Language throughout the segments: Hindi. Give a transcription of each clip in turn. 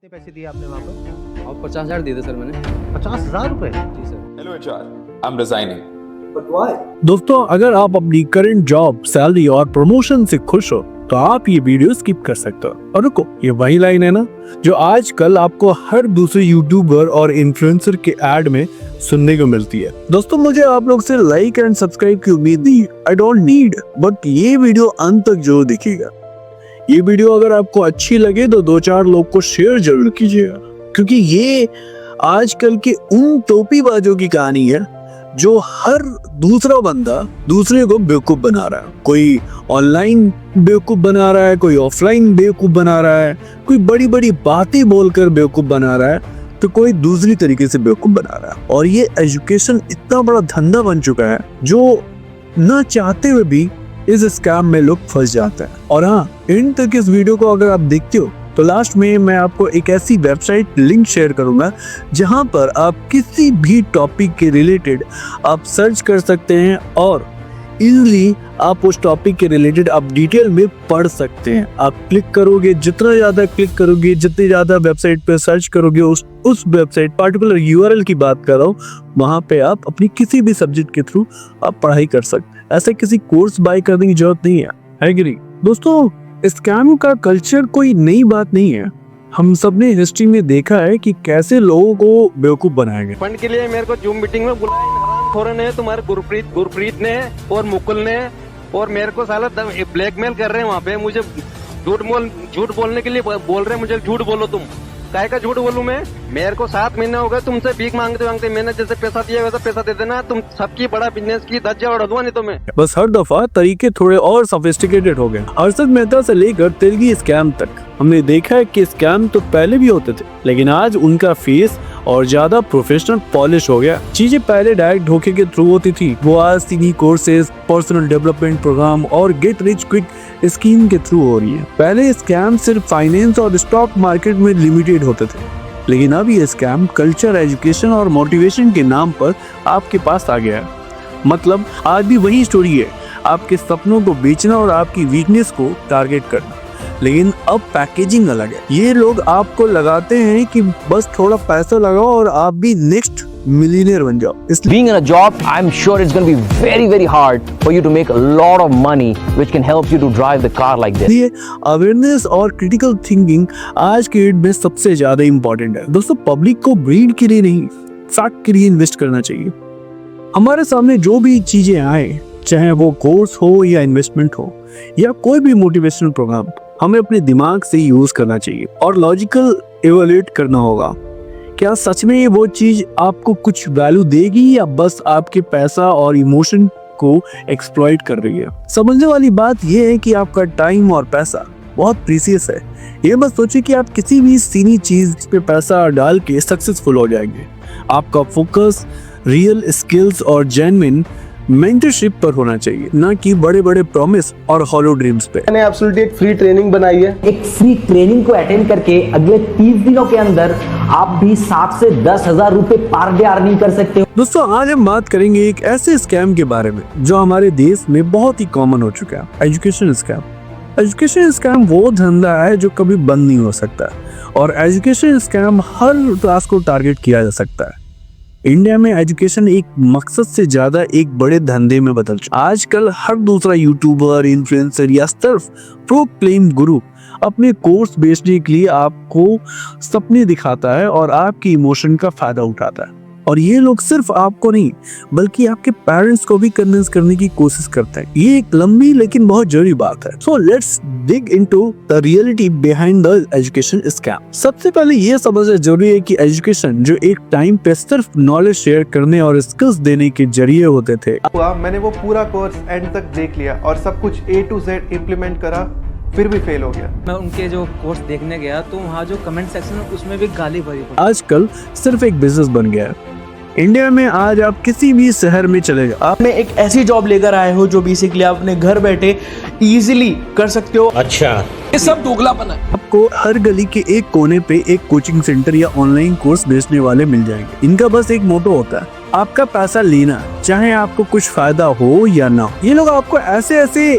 कितने पैसे दिए आपने वहाँ पर? और 50,000 दिए थे सर मैंने। 50,000 रुपए? जी sir. Hello HR, I'm resigning. But why? दोस्तों, अगर आप अपनी करंट जॉब, सैलरी और प्रमोशन से खुश हो तो आप ये वीडियो स्किप कर सकते हो। और रुको, ये वही लाइन है ना जो आजकल आपको हर दूसरे यूट्यूबर और इन्फ्लुएंसर के ऐड में सुनने को मिलती है। दोस्तों, मुझे आप लोग से लाइक एंड सब्सक्राइब की उम्मीद नहीं, आई डोंट नीड, बट ये वीडियो अंत तक जरूर देखिएगा। ये वीडियो अगर आपको अच्छी लगे तो 2-4 लोग को शेयर जरूर कीजिएगा, क्योंकि ये आजकल के उन टोपीबाजों की कहानी है जो हर दूसरा बंदा दूसरे को बेवकूफ बना रहा है। कोई ऑनलाइन बेवकूफ बना रहा है, कोई ऑफलाइन बेवकूफ बना रहा है, कोई बड़ी बड़ी बातें बोलकर बेवकूफ बना रहा है, तो कोई दूसरी तरीके से बेवकूफ बना रहा है। और ये एजुकेशन इतना बड़ा धंधा बन चुका है जो न चाहते हुए भी इस स्कैम में लोग फंस जाते हैं। और हाँ, इन तक इस वीडियो को अगर आप देखते हो तो लास्ट में मैं आपको एक ऐसी वेबसाइट लिंक शेयर करूंगा जहां पर आप किसी भी टॉपिक के रिलेटेड आप सर्च कर सकते हैं और इजीली आप उस टॉपिक के रिलेटेड आप डिटेल में पढ़ सकते हैं। आप क्लिक करोगे, जितना ज्यादा क्लिक करोगे, जितनी ज्यादा वेबसाइट पे सर्च करोगे, उस वेबसाइट पर्टिकुलर यूआरएल की बात कर रहा हूँ, वहां पे आप अपनी किसी भी सब्जेक्ट के थ्रू आप पढ़ाई कर सकते हैं। ऐसे किसी कोर्स बाय करने की जरूरत नहीं है कि नहीं? दोस्तों, स्कैम का कल्चर कोई नई बात नहीं है। हम सबने हिस्ट्री में देखा है कि कैसे लोगों को बेवकूफ बनाया गया। फंड के लिए मेरे को जूम मीटिंग में बुलाया इन हरामखोरों ने, तुम्हारे गुरप्रीत ने और मुकुल ने, और मेरे को साला ब्लैकमेल कर रहे हैं वहाँ पे। मुझे झूठ बोलने के लिए बोल रहे हैं, मुझे झूठ बोलो तुम। काय का झूठ बोलूं मैं? मेरे को 7 महीने हो गए तुमसे भीख मांगते मांगते। मैंने जैसे पैसा दिया वैसा पैसा दे देना। तुम सबकी बड़ा बिजनेस की धज्जियां उड़ा दूंगा नहीं तो मैं। बस हर दफा तरीके थोड़े और सोफिस्टिकेटेड हो गए। हर्षद मेहता से लेकर तेलगी स्कैम तक हमने देखा है कि स्कैम तो पहले भी होते थे, लेकिन आज उनका फेस और ज्यादा प्रोफेशनल पॉलिश हो गया। चीजें पहले डायरेक्ट धोखे के थ्रू होती थी, वो आज सीनी कोर्सेज, पर्सनल डेवलपमेंट प्रोग्राम और गेट रिच क्विक स्कीम के थ्रू हो रही है। पहले स्कैम सिर्फ फाइनेंस और स्टॉक मार्केट में लिमिटेड होते थे, लेकिन अब ये स्कैम कल्चर, एजुकेशन और मोटिवेशन के नाम पर आपके पास आ गया है। मतलब आज भी वही स्टोरी है, आपके सपनों को बेचना और आपकी वीकनेस को टारगेट करना, लेकिन अब पैकेजिंग अलग है। ये लोग आपको लगाते हैं कि बस थोड़ा पैसा लगाओ और आप भी नेक्स्ट मिलियनेयर बन जाओ। Being in a job, I'm sure it's going to be very, very hard for you to make a lot of money, which can help you to drive the car like this. इसलिए अवेयरनेस और क्रिटिकल थिंकिंग आज के डेट में सबसे ज्यादा इंपॉर्टेंट है। दोस्तों, पब्लिक को ब्रीड के लिए नहीं, फैक्ट के लिए इन्वेस्ट करना चाहिए। हमारे सामने जो भी चीजें आए, चाहे वो कोर्स हो या इन्वेस्टमेंट हो या कोई भी मोटिवेशनल प्रोग्राम, हमें अपने दिमाग से यूज करना चाहिए और लॉजिकल इवैल्यूएट करना होगा। क्या सच में वो चीज आपको कुछ वैल्यू देगी या बस आपके पैसा और इमोशन को एक्सप्लॉइट कर रही है? समझने वाली बात यह है कि आपका टाइम और पैसा बहुत प्रीसियस है। ये मत सोचिए कि आप किसी भी सीनी चीज पे पैसा डाल के सक्सेसफुल हो जाएंगे। आपका फोकस रियल स्किल्स और जेन्युइन मेंटरशिप पर होना चाहिए, ना कि बड़े बड़े प्रॉमिस और हॉलो ड्रीम्स पे। मैंने एब्सोल्युटली एक फ्री ट्रेनिंग बनाई है। एक फ्री ट्रेनिंग को अटेंड करके अगले 30 दिनों के अंदर आप भी 7 से 10,000 रुपए पर डे अर्निंग कर सकते हो। दोस्तों, आज हम बात करेंगे एक ऐसे स्कैम के बारे में जो हमारे देश में बहुत ही कॉमन हो चुका है, एजुकेशन स्कैम। एजुकेशन स्कैम वो धंधा है जो कभी बंद नहीं हो सकता, और एजुकेशन स्कैम हर क्लास को टारगेट किया जा सकता है। इंडिया में एजुकेशन एक मकसद से ज्यादा एक बड़े धंधे में बदल चुका। आजकल हर दूसरा यूट्यूबर, इन्फ्लुएंसर या सिर्फ प्रोक्लेम गुरु अपने कोर्स बेचने के लिए आपको सपने दिखाता है और आपकी इमोशन का फायदा उठाता है। और ये लोग सिर्फ आपको नहीं बल्कि आपके पेरेंट्स को भी कन्विंस करने की कोशिश करते हैं। ये एक लंबी लेकिन बहुत जरूरी बात है। So let's dig into the reality behind the education scam. सबसे पहले ये समझना जरूरी है कि एजुकेशन जो एक टाइम पे सिर्फ नॉलेज शेयर करने और स्किल्स देने के जरिए होते थे, मैंने वो पूरा कोर्स एंड तक देख लिया और सब कुछ A to Z इम्प्लीमेंट करा, फिर भी फेल हो गया। मैं उनके जो कोर्स देखने गया तो वहाँ जो कमेंट सेक्शन है उसमें भी गाली भरी पड़ी। आजकल सिर्फ एक बिजनेस बन गया है। इंडिया में आज आप किसी भी शहर में चले जाओ, आप में एक ऐसी जॉब लेकर आए हो जो बेसिकली आप अपने घर बैठे इजीली कर सकते हो। अच्छा, ये सब दोगलापन है। आपको हर गली के एक कोने पे एक कोचिंग सेंटर या ऑनलाइन कोर्स बेचने वाले मिल जाएंगे। इनका बस एक मोटो होता है, आपका पैसा लेना, चाहे आपको कुछ फायदा हो या ना हो। ये लोग आपको ऐसे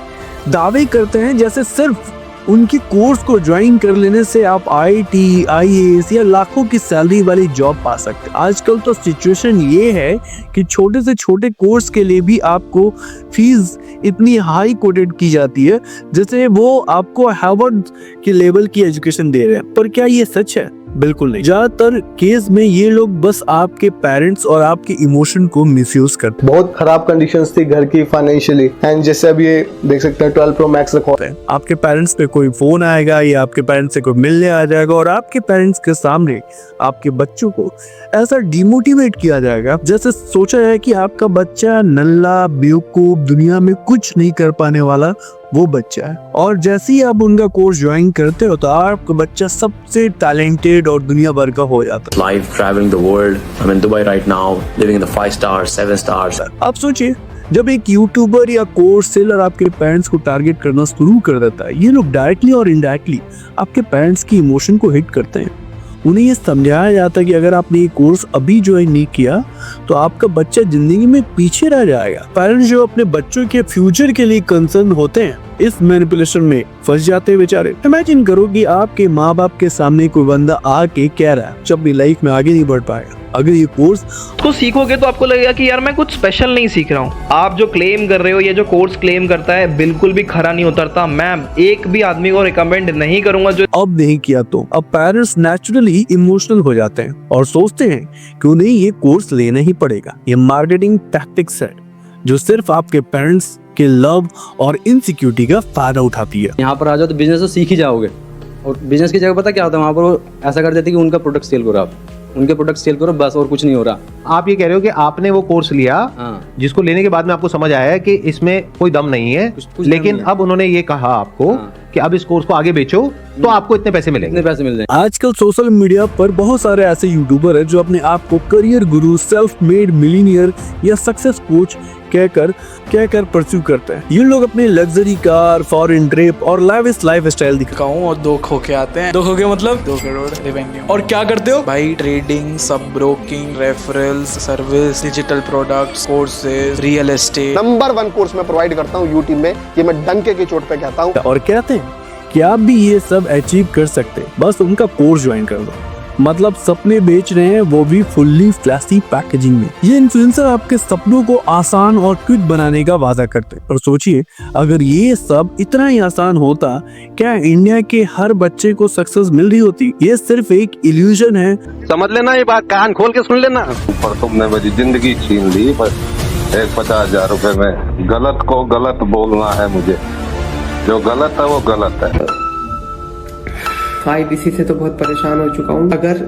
दावे करते हैं जैसे सिर्फ उनके कोर्स को ज्वाइन कर लेने से आप IIT, IAS या लाखों की सैलरी वाली जॉब पा सकते हैं। आजकल तो सिचुएशन ये है कि छोटे से छोटे कोर्स के लिए भी आपको फीस इतनी हाई कोटेड की जाती है जैसे वो आपको हार्वर्ड के लेवल की एजुकेशन दे रहे हैं। पर क्या ये सच है? बिल्कुल नहीं। ज्यादातर केस में ये लोग बस आपके पेरेंट्स और आपके इमोशन को मिसयूज करते हैं। बहुत खराब कंडीशंस थी घर की फाइनेंशियली, एंड जैसे अब ये देख सकते हैं 12 Pro Max रखा है। आपके पेरेंट्स पे कोई फोन आएगा या आपके पेरेंट्स से कोई मिलने आ जाएगा और आपके पेरेंट्स के सामने आपके बच्चों को ऐसा डिमोटिवेट किया जाएगा जैसे सोचा जाए कि आपका बच्चा नल्ला बेवकूफ, दुनिया में कुछ नहीं कर पाने वाला वो बच्चा है। और जैसे ही आप उनका कोर्स ज्वाइन करते हो तो आपका बच्चा सबसे टैलेंटेड और दुनिया भर का हो जाता है। Life traveling the world. I'm in Dubai right now, living in the 5 stars, 7 stars. आप सोचिए, जब एक यूट्यूबर या कोर्स सेलर आपके पेरेंट्स को टारगेट करना शुरू कर देता है, ये लोग डायरेक्टली और इनडायरेक्टली आपके पेरेंट्स की इमोशन को हिट करते हैं। उन्हें ये समझाया जाता है कि अगर आपने ये कोर्स अभी ज्वाइन नहीं किया तो आपका बच्चा जिंदगी में पीछे रह जाएगा। पेरेंट्स जो अपने बच्चों के फ्यूचर के लिए कंसर्न होते हैं इस मैनिपुलेशन में फंस जाते हैं बेचारे। इमेजिन करो कि आपके माँ बाप के सामने कोई बंदा आके कह रहा है जब अपनी लाइफ में आगे नहीं बढ़ पाएगा, अगर ये कोर्स तो सीखोगे तो आपको लगेगा कि यार मैं कुछ स्पेशल नहीं सीख रहा हूँ। आप जो क्लेम कर रहे हो, ये जो कोर्स क्लेम करता है बिल्कुल भी खरा नहीं उतरता। मैं एक भी आदमी को रिकमेंड नहीं करूंगा जो अब नहीं किया तो। अब पेरेंट्स नेचुरली इमोशनल हो जाते हैं और सोचते हैं कि उन्हें ये कोर्स लेना ही पड़ेगा। ये मार्केटिंग टैक्टिक्स है जो सिर्फ आपके पेरेंट्स के लव और इनसिक्योरिटी का फायदा उठाती है। यहाँ पर आ जाओ तो बिजनेस तो सीख ही जाओगे। और बिजनेस की जगह पता क्या होता है, वहाँ पर वो ऐसा कर देते कि उनका प्रोडक्ट सेल करो, आप उनके प्रोडक्ट सेल करो बस, और कुछ नहीं हो रहा। आप ये कह रहे हो कि आपने वो कोर्स लिया, जिसको लेने के बाद में आपको समझ आया कि इसमें कोई दम नहीं है, लेकिन अब उन्होंने ये कहा आपको कि अब इस कोर्स को आगे बेचो तो आपको इतने पैसे मिलेंगे। इतने पैसे मिल जाएंगे। आजकल सोशल मीडिया पर बहुत सारे ऐसे यूट्यूबर हैं जो अपने आप को करियर गुरु, सेल्फ मेड मिलीनियर या सक्सेस कोच कहकर परस्यू करते हैं। ये लोग अपने लग्जरी कार, फॉरेन ट्रिप और लाविश लाइफस्टाइल दिखाऊं और 2 खो के आते हैं। 2 खो के मतलब 2 करोड़ रेवेन्यू। और क्या करते हो भाई? ट्रेडिंग, सब broking, referrals, service, digital products, courses, real estate. Number 1 course मैं प्रोवाइड करता हूँ यूट्यूब में, ये मैं डंके की चोट पे कहता हूँ। और कहते हैं कि आप भी ये सब अचीव कर सकते हैं, बस उनका कोर्स ज्वाइन कर दो। मतलब सपने बेच रहे हैं, वो भी फुल्ली फ्लैशी पैकेजिंग में। ये इन्फ्लुएंसर आपके सपनों को आसान और क्विक बनाने का वादा करते हैं। और सोचिए, अगर ये सब इतना ही आसान होता, क्या इंडिया के हर बच्चे को सक्सेस मिल रही होती? ये सिर्फ एक इल्यूजन है। समझ लेना, ये बात कान खोल के सुन लेना। पर तुमने मेरी जिंदगी छीन ली, बस एक 50,000 रुपए में। गलत को गलत बोलना है मुझे, जो गलत है वो गलत है। IBC से तो बहुत परेशान हो चुका हूँ। अगर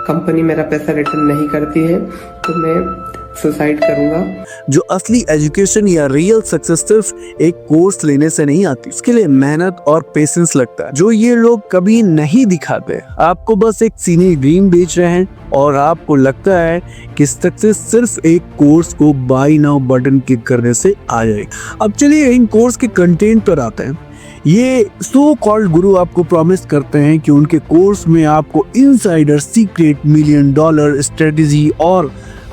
कंपनी मेरा पैसा रिटर्न नहीं करती है तो मैं सुसाइड करूंगा। जो असली एजुकेशन या रियल सक्सेस सिर्फ एक कोर्स लेने से नहीं आती, इसके लिए मेहनत और पेशेंस लगता है, जो ये लोग कभी नहीं दिखाते। आपको बस एक सीनी ड्रीम बेच रहे हैं और आपको लगता है कि सक्सेस सिर्फ एक कोर्स को बाय नाउ बटन क्लिक करने से आ जाएगी। अब चलिए इन कोर्स के कंटेंट पर आते हैं। ये सो कॉल्ड गुरु आपको प्रॉमिस करते हैं कि उनके कोर्स में आपको इनसाइडर सीक्रेट, $1 मिलियन स्ट्रेटेजी और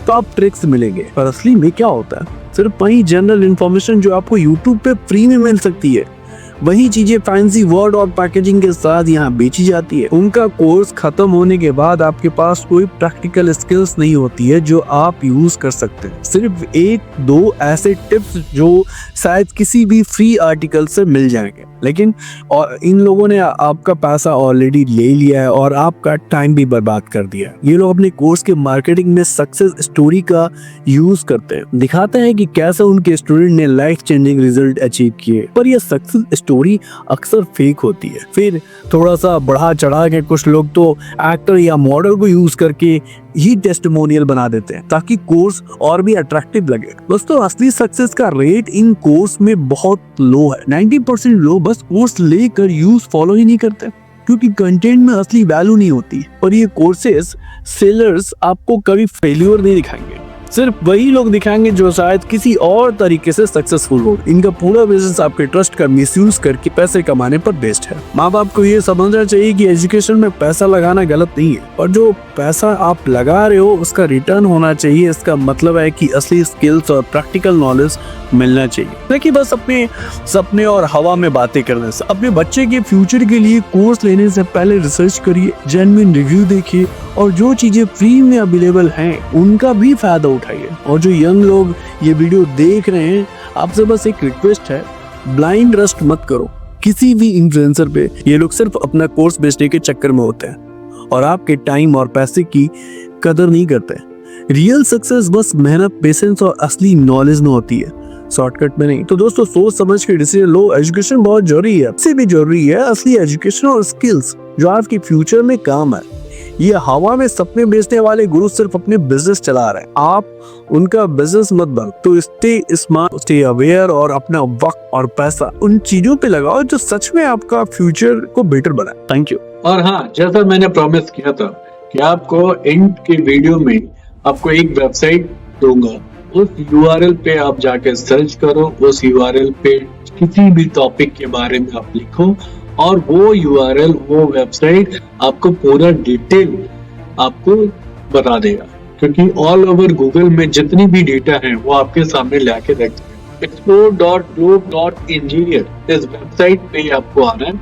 टॉप ट्रिक्स मिलेंगे। पर असली में क्या होता है? सिर्फ वही जनरल इंफॉर्मेशन जो आपको यूट्यूब पे फ्री में मिल सकती है, वही चीजें फैंसी वर्ड और पैकेजिंग के साथ यहाँ बेची जाती है। उनका कोर्स खत्म होने के बाद आपके पास कोई प्रैक्टिकल स्किल्स नहीं होती है जो आप यूज कर सकते हैं। सिर्फ 1-2 ऐसे टिप्स जो शायद किसी भी फ्री आर्टिकल से मिल जाएंगे, लेकिन और इन लोगों ने आपका पैसा ऑलरेडी ले लिया है और आपका टाइम भी बर्बाद कर दिया है। ये लोग अपने कोर्स के मार्केटिंग में सक्सेस स्टोरी का यूज करते हैं, दिखाते हैं कि कैसे उनके स्टूडेंट ने लाइफ चेंजिंग रिजल्ट अचीव किए। पर यह सक्सेस स्टोरी अक्सर फेक होती है। फिर थोड़ा सा बढ़ा चढ़ा के कुछ लोग तो एक्टर या मॉडल को यूज करके ही टेस्टिमोनियल बना देते हैं ताकि कोर्स और भी अट्रैक्टिव लगे। दोस्तों, असली सक्सेस का रेट इन कोर्स में बहुत लो है। 90% लोग बस कोर्स लेकर यूज फॉलो ही नहीं करते क्योंकि कंटेंट में असली वैल्यू नहीं होती। और ये कोर्सेज सेलर्स आपको कभी फेल्योर नहीं दिखाएंगे, सिर्फ वही लोग दिखाएंगे जो शायद किसी और तरीके से सक्सेसफुल हो। इनका पूरा बिजनेस आपके ट्रस्ट का मिसयूज करके पैसे कमाने पर बेस्ड है। माँ बाप को ये समझना चाहिए कि एजुकेशन में पैसा लगाना गलत नहीं है, और जो पैसा आप लगा रहे हो उसका रिटर्न होना चाहिए। इसका मतलब है कि असली स्किल्स और प्रैक्टिकल नॉलेज मिलना चाहिए, न कि बस अपने सपने और हवा में बातें करने से। अपने बच्चे के फ्यूचर के लिए कोर्स लेने से पहले रिसर्च करिए, जेन्युइन रिव्यू देखिए, और जो चीजें फ्री में अवेलेबल हैं उनका भी फायदा उठाइए। और जो यंग लोग ये वीडियो देख रहे हैं, आपसे बस एक रिक्वेस्ट है, ब्लाइंड ट्रस्ट मत करो किसी भी इन्फ्लुएंसर पे। ये लोग सिर्फ अपना कोर्स बेचने के चक्कर में होते हैं और आपके टाइम और पैसे की कदर नहीं करते। रियल सक्सेस बस मेहनत, पेशेंस और असली नॉलेज में होती है, शॉर्टकट में नहीं। तो दोस्तों, सोच समझ के डिसीजन लो। एजुकेशन बहुत जरूरी है, सबसे भी जरूरी है असली एजुकेशन और स्किल्स जो आपके फ्यूचर में काम है। ये हवा में सपने बेचने वाले गुरु सिर्फ अपने बिजनेस चला रहे हैं, आप उनका बिजनेस मत बनो। तो स्टे स्मार्ट, स्टे अवेयर और अपना वक्त और पैसा उन चीजों पे लगाओ जो सच में आपका फ्यूचर को बेटर बनाए। Thank you. और हाँ, जैसा मैंने प्रॉमिस किया था कि आपको एंड के वीडियो में आपको एक वेबसाइट दूंगा, उस URL पे आप जाके सर्च करो, उस URL पे किसी भी टॉपिक के बारे में आप लिखो और वो URL, वो वेबसाइट आपको पूरा डिटेल आपको बता देगा, क्योंकि ऑल ओवर गूगल में जितनी भी डेटा है वो आपके सामने लाके रख देगा। explore.globe.engineer इस वेबसाइट पे आपको आना है।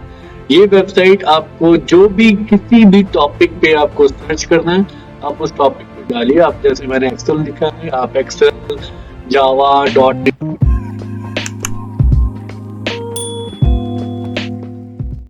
ये वेबसाइट आपको जो भी किसी भी टॉपिक पे आपको सर्च करना है, आप उस टॉपिक पे डालिए। आप जैसे मैंने एक्सेल लिखा है, आप एक्सेल, जावा,